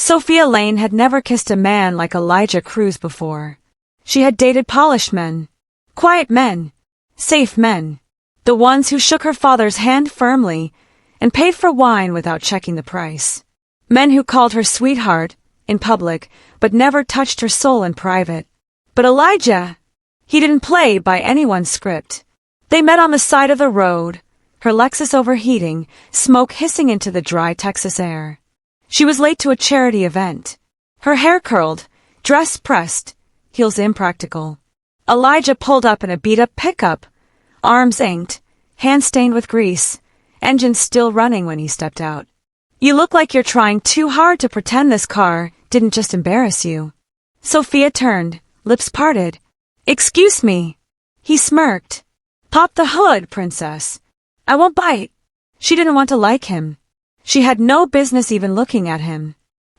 Sophia Lane had never kissed a man like Elijah Cruz before. She had dated polished men, quiet men, safe men, the ones who shook her father's hand firmly and paid for wine without checking the price. Men who called her sweetheart in public but never touched her soul in private. But Elijah, he didn't play by anyone's script. They met on the side of the road, her Lexus overheating, smoke hissing into the dry Texas air. She was late to a charity event. Her hair curled, dress pressed, heels impractical. Elijah pulled up in a beat-up pickup, arms inked, hands stained with grease, engine still running when he stepped out. "You look like you're trying too hard to pretend this car didn't just embarrass you." Sophia turned, lips parted. "Excuse me." He smirked. "Pop the hood, princess. I won't bite." She didn't want to like him. She had no business even looking at him.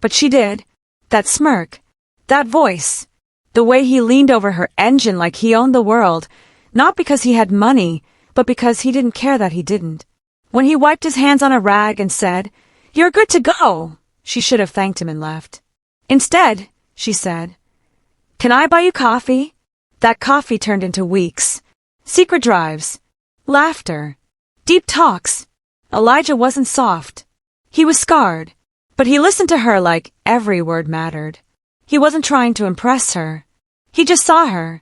But she did. That smirk, that voice, the way he leaned over her engine like he owned the world, not because he had money, but because he didn't care that he didn't. When he wiped his hands on a rag and said, "You're good to go," she should have thanked him and left. Instead, she said, "Can I buy you coffee?" That coffee turned into weeks. Secret drives. Laughter. Deep talks. Elijah wasn't soft. He was scarred. But he listened to her like every word mattered. He wasn't trying to impress her. He just saw her.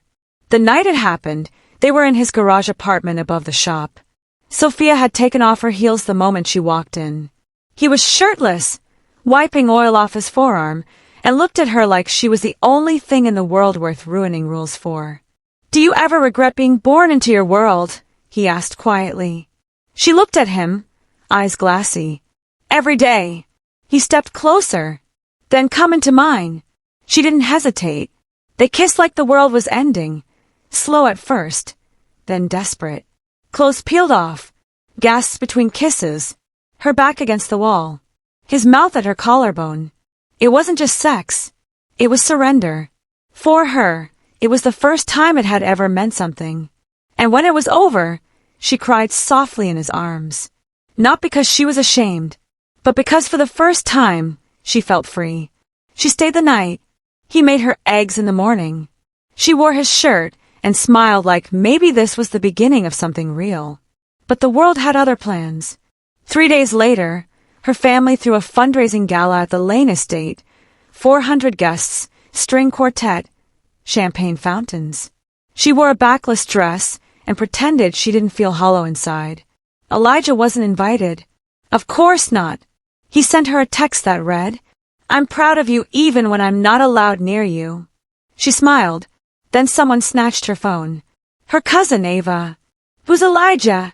The night it happened, they were in his garage apartment above the shop. Sophia had taken off her heels the moment she walked in. He was shirtless, wiping oil off his forearm, and looked at her like she was the only thing in the world worth ruining rules for. "Do you ever regret being born into your world?" he asked quietly. She looked at him, eyes glassy. "Every day." He stepped closer. "Then come into mine." She didn't hesitate. They kissed like the world was ending. Slow at first, then desperate. Clothes peeled off, gasps between kisses, her back against the wall, his mouth at her collarbone. It wasn't just sex. It was surrender. For her, it was the first time it had ever meant something. And when it was over, she cried softly in his arms. Not because she was ashamed, but because for the first time, she felt free. She stayed the night. He made her eggs in the morning. She wore his shirt and smiled like maybe this was the beginning of something real. But the world had other plans. 3 days later, her family threw a fundraising gala at the Lane estate. 400 guests, string quartet, champagne fountains. She wore a backless dress and pretended she didn't feel hollow inside. Elijah wasn't invited. Of course not. He sent her a text that read, "I'm proud of you even when I'm not allowed near you." She smiled. Then someone snatched her phone. Her cousin, Ava. "Who's Elijah?"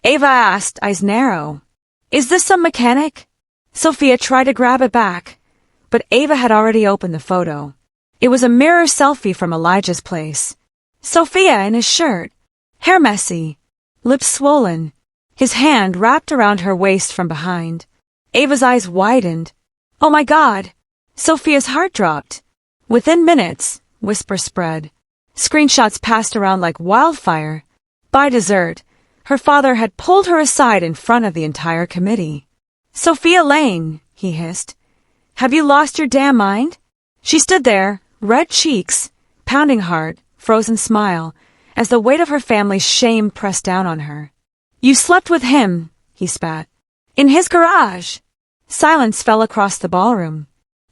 Ava asked, eyes narrow. "Is this some mechanic?" Sophia tried to grab it back, but Ava had already opened the photo. It was a mirror selfie from Elijah's place. Sophia in his shirt, hair messy, lips swollen, his hand wrapped around her waist from behind. Ava's eyes widened. "Oh my God!" Sophia's heart dropped. Within minutes, whispers spread. Screenshots passed around like wildfire. By dessert, her father had pulled her aside in front of the entire committee. "Sophia Lane," he hissed. "Have you lost your damn mind?" She stood there, red cheeks, pounding heart, frozen smile, as the weight of her family's shame pressed down on her. "You slept with him," he spat. "In his garage." Silence fell across the ballroom.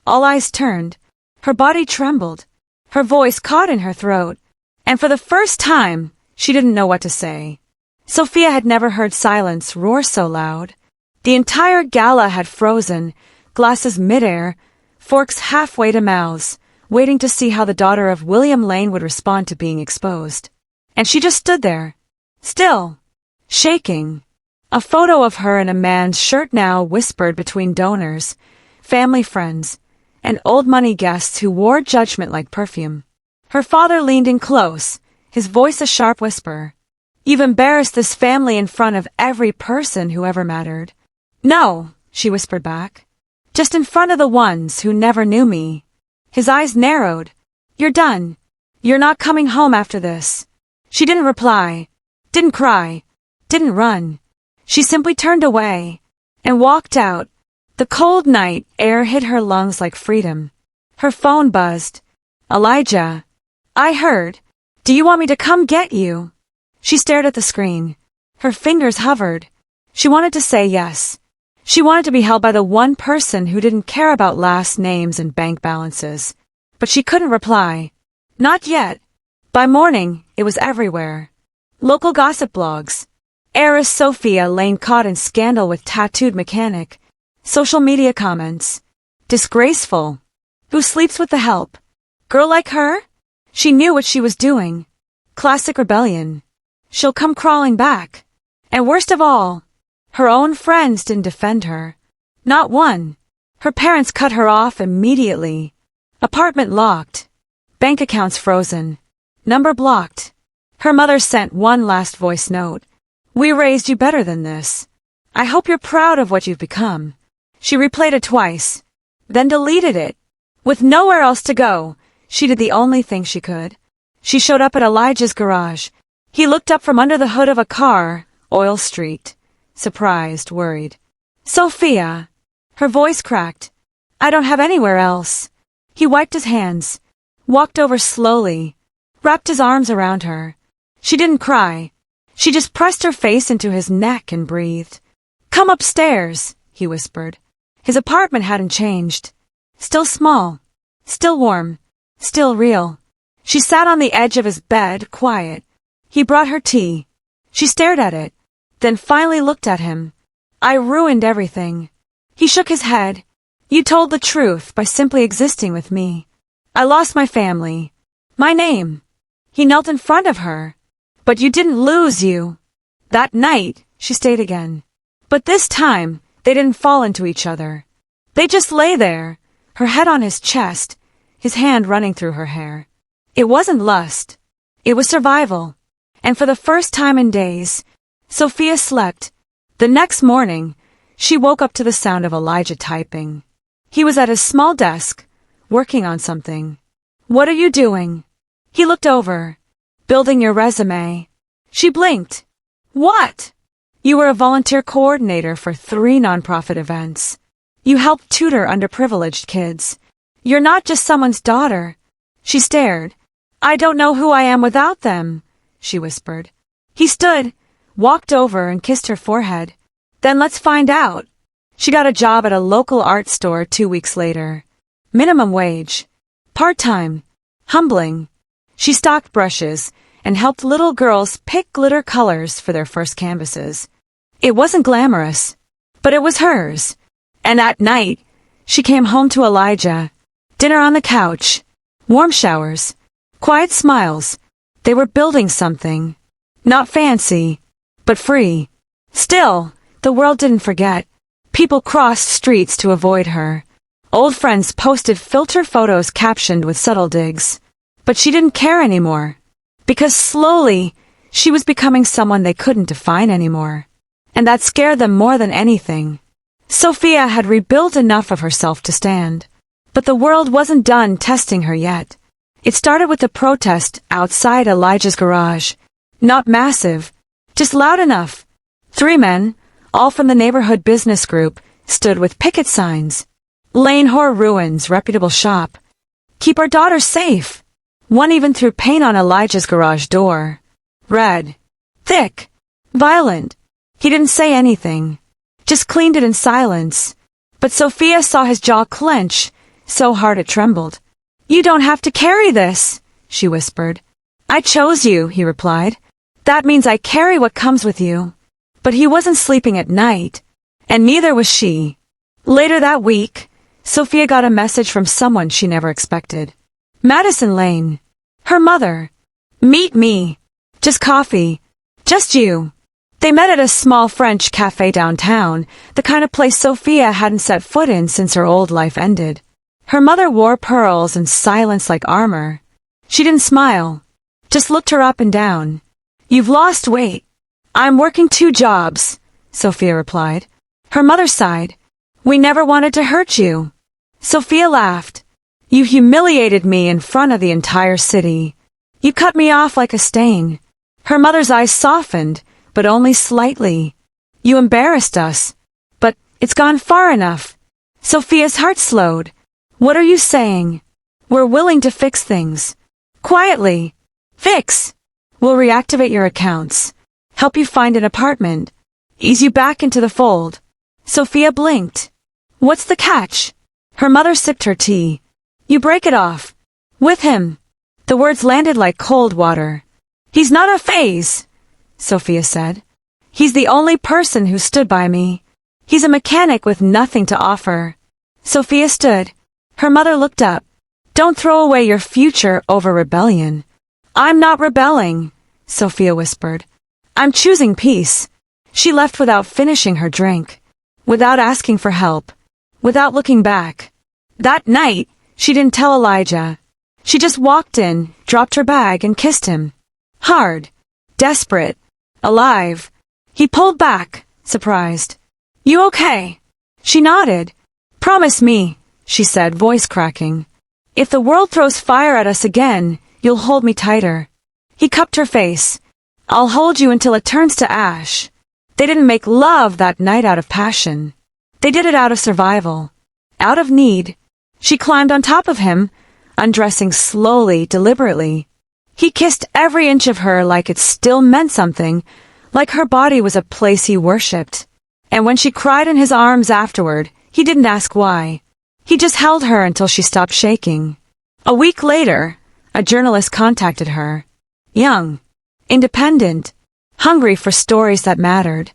All eyes turned. Her body trembled. Her voice caught in her throat. And for the first time, she didn't know what to say. Sophia had never heard silence roar so loud. The entire gala had frozen, glasses midair, forks halfway to mouths, waiting to see how the daughter of William Lane would respond to being exposed. And she just stood there, still, shaking. A photo of her in a man's shirt now whispered between donors, family friends, and old money guests who wore judgment like perfume. Her father leaned in close, his voice a sharp whisper. "You've embarrassed this family in front of every person who ever mattered." "No," she whispered back. "Just in front of the ones who never knew me." His eyes narrowed. "You're done. You're not coming home after this." She didn't reply, didn't cry, didn't run. She simply turned away and walked out, The cold night air hit her lungs like freedom. Her phone buzzed. Elijah. I heard. Do you want me to come get you? She stared at the screen. Her fingers hovered. She wanted to say yes. She wanted to be held by the one person who didn't care about last names and bank balances. But she couldn't reply. Not yet. By morning, it was everywhere. Local gossip blogs. Heiress Sophia Lane caught in scandal with tattooed mechanic. Social media comments. Disgraceful. Who sleeps with the help? Girl like her? She knew what she was doing. Classic rebellion. She'll come crawling back. And worst of all, her own friends didn't defend her. Not one. Her parents cut her off immediately. Apartment locked. Bank accounts frozen. Number blocked. Her mother sent one last voice note. We raised you better than this. I hope you're proud of what you've become. She replayed it twice, then deleted it. With nowhere else to go, she did the only thing she could. She showed up at Elijah's garage. He looked up from under the hood of a car, oil streaked, surprised, worried. Sophia. Her voice cracked. I don't have anywhere else. He wiped his hands, walked over slowly, wrapped his arms around her. She didn't cry. She just pressed her face into his neck and breathed. Come upstairs, he whispered. His apartment hadn't changed. Still small, still warm, still real. She sat on the edge of his bed, quiet. He brought her tea. She stared at it, then finally looked at him. I ruined everything. He shook his head. You told the truth by simply existing with me. I lost my family, my name. He knelt in front of her. But you didn't lose you. That night, she stayed again. But this time, they didn't fall into each other. They just lay there, her head on his chest, his hand running through her hair. It wasn't lust. It was survival. And for the first time in days, Sophia slept. The next morning, she woke up to the sound of Elijah typing. He was at his small desk, working on something. What are you doing? He looked over. Building your resume. She blinked. What? You were a volunteer coordinator for 3 nonprofit events. You helped tutor underprivileged kids. You're not just someone's daughter. She stared. I don't know who I am without them, she whispered. He stood, walked over and kissed her forehead. Then let's find out. She got a job at a local art store 2 weeks later. Minimum wage. Part-time. Humbling. She stocked brushes and helped little girls pick glitter colors for their first canvases. It wasn't glamorous, but it was hers. And at night, she came home to Elijah. Dinner on the couch. Warm showers. Quiet smiles. They were building something. Not fancy, but free. Still, the world didn't forget. People crossed streets to avoid her. Old friends posted filter photos captioned with subtle digs. But she didn't care anymore. Because slowly, she was becoming someone they couldn't define anymore. And that scared them more than anything. Sophia had rebuilt enough of herself to stand. But the world wasn't done testing her yet. It started with a protest outside Elijah's garage. Not massive, just loud enough. 3 men, all from the neighborhood business group, stood with picket signs. Lane Hor Ruins, reputable shop. Keep our daughters safe. One even threw paint on Elijah's garage door. Red. Thick. Violent. He didn't say anything. Just cleaned it in silence. But Sophia saw his jaw clench, so hard it trembled. You don't have to carry this, she whispered. I chose you, he replied. That means I carry what comes with you. But he wasn't sleeping at night. And neither was she. Later that week, Sophia got a message from someone she never expected. Madison Lane. Her mother. Meet me. Just coffee. Just you. They met at a small French cafe downtown, the kind of place Sophia hadn't set foot in since her old life ended. Her mother wore pearls and silence like armor. She didn't smile, just looked her up and down. You've lost weight. I'm working 2 jobs, Sophia replied. Her mother sighed. We never wanted to hurt you. Sophia laughed. You humiliated me in front of the entire city. You cut me off like a stain. Her mother's eyes softened, but only slightly. You embarrassed us. But it's gone far enough. Sophia's heart slowed. What are you saying? We're willing to fix things. Quietly. Fix. We'll reactivate your accounts. Help you find an apartment. Ease you back into the fold. Sophia blinked. What's the catch? Her mother sipped her tea. You break it off. With him. The words landed like cold water. He's not a phase, Sophia said. He's the only person who stood by me. He's a mechanic with nothing to offer. Sophia stood. Her mother looked up. Don't throw away your future over rebellion. I'm not rebelling, Sophia whispered. I'm choosing peace. She left without finishing her drink, without asking for help, without looking back. That night, she didn't tell Elijah. She just walked in, dropped her bag, and kissed him. Hard, desperate, alive. He pulled back, surprised. You okay? She nodded. Promise me, she said, voice cracking. If the world throws fire at us again, you'll hold me tighter. He cupped her face. I'll hold you until it turns to ash. They didn't make love that night out of passion. They did it out of survival. Out of need. She climbed on top of him, undressing slowly, deliberately. He kissed every inch of her like it still meant something, like her body was a place he worshipped. And when she cried in his arms afterward, he didn't ask why. He just held her until she stopped shaking. A week later, a journalist contacted her. Young, independent, hungry for stories that mattered.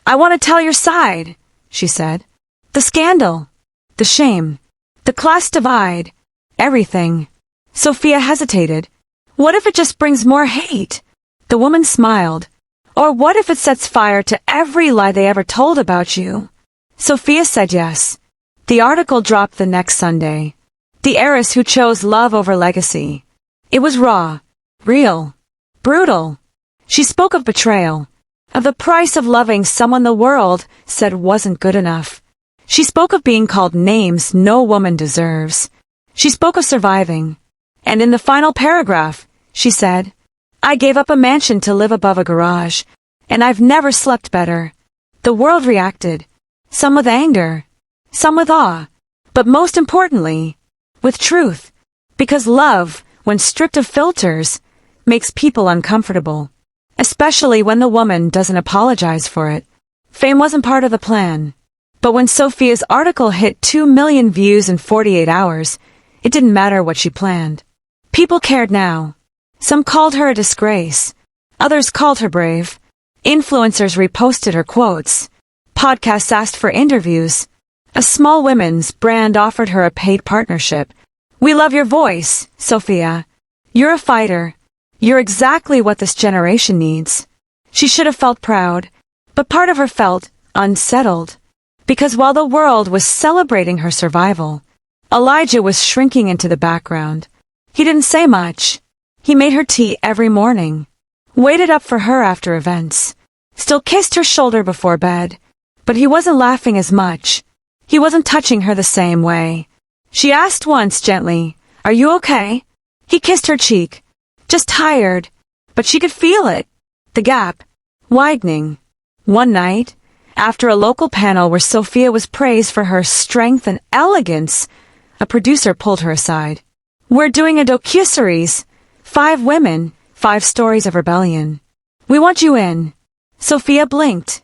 I want to tell your side, she said. The scandal, the shame, the class divide, everything. Sophia hesitated. What if it just brings more hate? The woman smiled. Or what if it sets fire to every lie they ever told about you? Sophia said yes. The article dropped the next Sunday. The heiress who chose love over legacy. It was raw, real, brutal. She spoke of betrayal, of the price of loving someone the world said wasn't good enough. She spoke of being called names no woman deserves. She spoke of surviving. And in the final paragraph, she said, I gave up a mansion to live above a garage, and I've never slept better. The world reacted, some with anger, some with awe, but most importantly, with truth, because love, when stripped of filters, makes people uncomfortable, especially when the woman doesn't apologize for it. Fame wasn't part of the plan, but when Sophia's article hit 2 million views in 48 hours, it didn't matter what she planned. People cared now. Some called her a disgrace. Others called her brave. Influencers reposted her quotes. Podcasts asked for interviews. A small women's brand offered her a paid partnership. We love your voice, Sophia. You're a fighter. You're exactly what this generation needs. She should have felt proud, but part of her felt unsettled. Because while the world was celebrating her survival, Elijah was shrinking into the background. He didn't say much. He made her tea every morning, waited up for her after events, still kissed her shoulder before bed, but he wasn't laughing as much. He wasn't touching her the same way. She asked once gently, Are you okay? He kissed her cheek, just tired, but she could feel it, the gap, widening. One night, after a local panel where Sophia was praised for her strength and elegance, a producer pulled her aside. We're doing a docuseries, 5 women, 5 stories of rebellion. We want you in. Sophia blinked.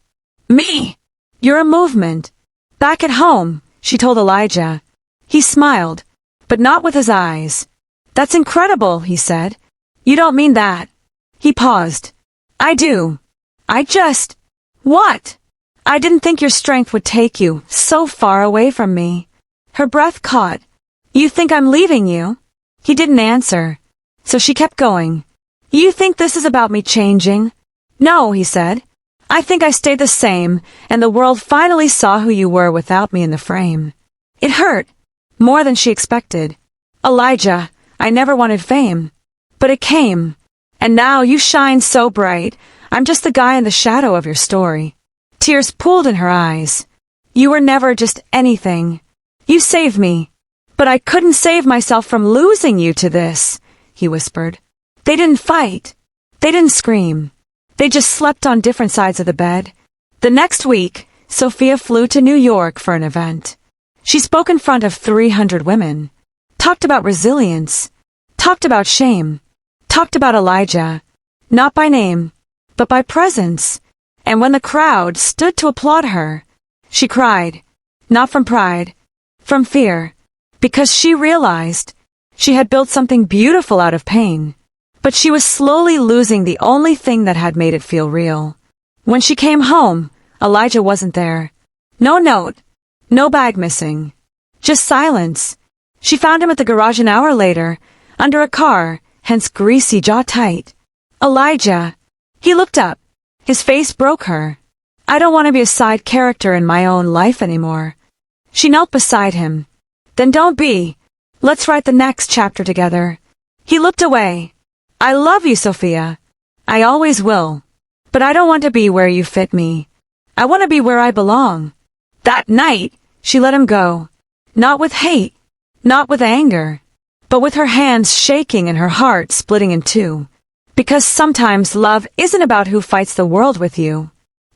Me? You're a movement. Back at home, she told Elijah. He smiled, but not with his eyes. That's incredible, he said. You don't mean that. He paused. I do. What? I didn't think your strength would take you so far away from me. Her breath caught. You think I'm leaving you? He didn't answer, so she kept going. You think this is about me changing? No, he said. I think I stayed the same, and the world finally saw who you were without me in the frame. It hurt, more than she expected. Elijah, I never wanted fame, but it came, and now you shine so bright, I'm just the guy in the shadow of your story. Tears pooled in her eyes. You were never just anything. You saved me, but I couldn't save myself from losing you to this, he whispered. They didn't fight. They didn't scream. They just slept on different sides of the bed. The next week, Sophia flew to New York for an event. She spoke in front of 300 women, talked about resilience, talked about shame, talked about Elijah, not by name, but by presence. And when the crowd stood to applaud her, she cried, not from pride, from fear, because she realized she had built something beautiful out of pain, but she was slowly losing the only thing that had made it feel real. When she came home, Elijah wasn't there. No note, no bag missing, just silence. She found him at the garage an hour later, under a car, hence greasy, jaw tight. Elijah. He looked up. His face broke her. I don't want to be a side character in my own life anymore. She knelt beside him. Then don't be. Let's write the next chapter together. He looked away. I love you, Sophia. I always will. But I don't want to be where you fit me. I want to be where I belong. That night, she let him go. Not with hate, not with anger, but with her hands shaking and her heart splitting in two. Because sometimes love isn't about who fights the world with you.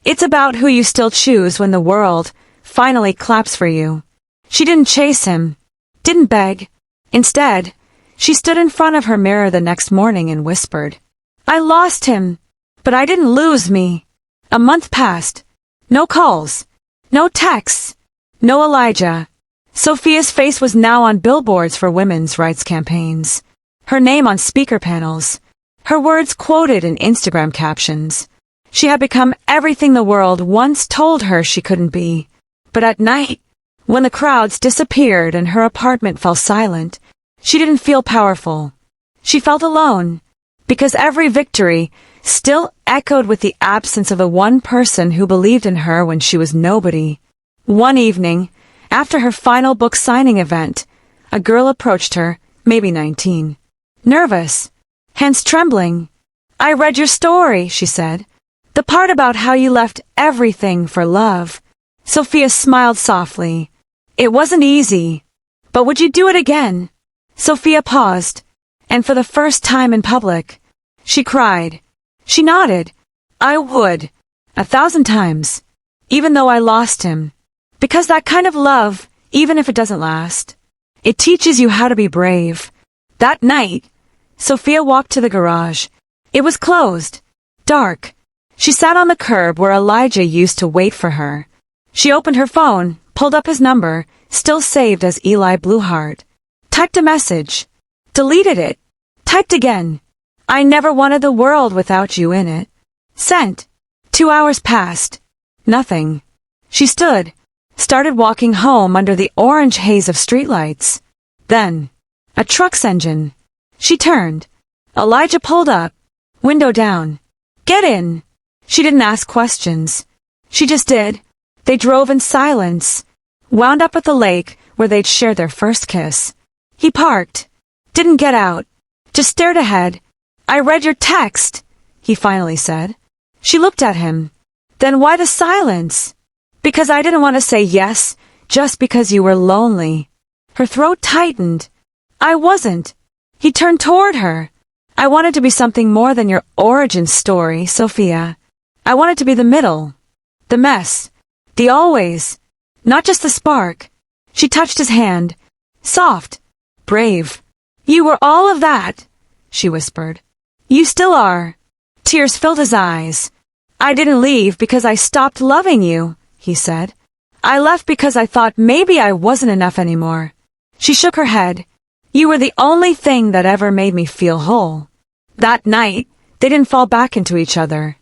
It's about who you still choose when the world finally claps for you. She didn't chase him, didn't beg. Instead, she stood in front of her mirror the next morning and whispered, I lost him, but I didn't lose me. A month passed. No calls, no texts, no Elijah. Sophia's face was now on billboards for women's rights campaigns, her name on speaker panels, her words quoted in Instagram captions. She had become everything the world once told her she couldn't be. But at night, when the crowds disappeared and her apartment fell silent, she didn't feel powerful. She felt alone, because every victory still echoed with the absence of the one person who believed in her when she was nobody. One evening, after her final book signing event, a girl approached her, maybe 19. Nervous, hands trembling. I read your story, she said. The part about how you left everything for love. Sophia smiled softly. It wasn't easy. But would you do it again? Sophia paused, and for the first time in public, she cried. She nodded. I would. 1,000 times. Even though I lost him. Because that kind of love, even if it doesn't last, it teaches you how to be brave. That night, Sophia walked to the garage. It was closed. Dark. She sat on the curb where Elijah used to wait for her. She opened her phone, pulled up his number, still saved as Eli Blueheart. Typed a message. Deleted it. Typed again. I never wanted the world without you in it. Sent. 2 hours passed. Nothing. She stood. Started walking home under the orange haze of streetlights. Then, a truck's engine. She turned. Elijah pulled up. Window down. Get in. She didn't ask questions. She just did. They drove in silence. Wound up at the lake where they'd shared their first kiss. He parked. Didn't get out. Just stared ahead. I read your text, he finally said. She looked at him. Then why the silence? Because I didn't want to say yes, just because you were lonely. Her throat tightened. I wasn't. He turned toward her. I wanted to be something more than your origin story, Sophia. I wanted to be the middle. The mess. The always. Not just the spark. She touched his hand. Soft. Brave. You were all of that, she whispered. You still are. Tears filled his eyes. I didn't leave because I stopped loving you, he said. I left because I thought maybe I wasn't enough anymore. She shook her head. You were the only thing that ever made me feel whole. That night, they didn't fall back into each other.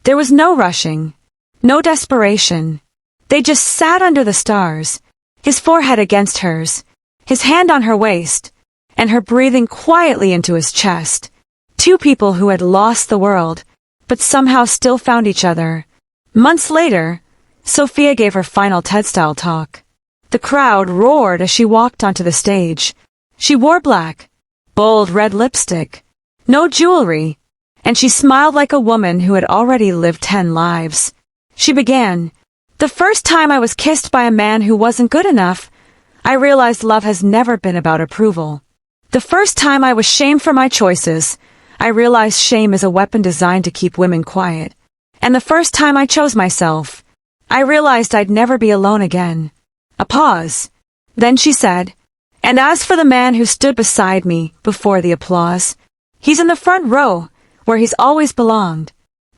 There was no rushing, no desperation. They just sat under the stars, his forehead against hers, his hand on her waist, and her breathing quietly into his chest. Two people who had lost the world, but somehow still found each other. Months later, Sophia gave her final TED-style talk. The crowd roared as she walked onto the stage. She wore black, bold red lipstick, no jewelry, and she smiled like a woman who had already lived 10 lives. She began, the first time I was kissed by a man who wasn't good enough, I realized love has never been about approval. The first time I was shamed for my choices, I realized shame is a weapon designed to keep women quiet. And the first time I chose myself, I realized I'd never be alone again. A pause. Then she said, "And as for the man who stood beside me before the applause, he's in the front row, where he's always belonged."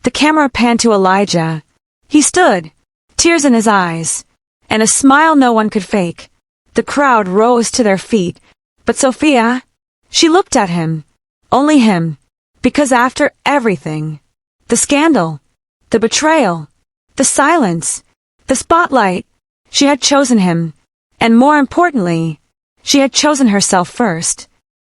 The camera panned to Elijah. He stood, tears in his eyes, and a smile no one could fake. The crowd rose to their feet, but Sophia, she looked at him, only him, because after everything, the scandal, the betrayal, the silence, the spotlight, she had chosen him, and more importantly, she had chosen herself first.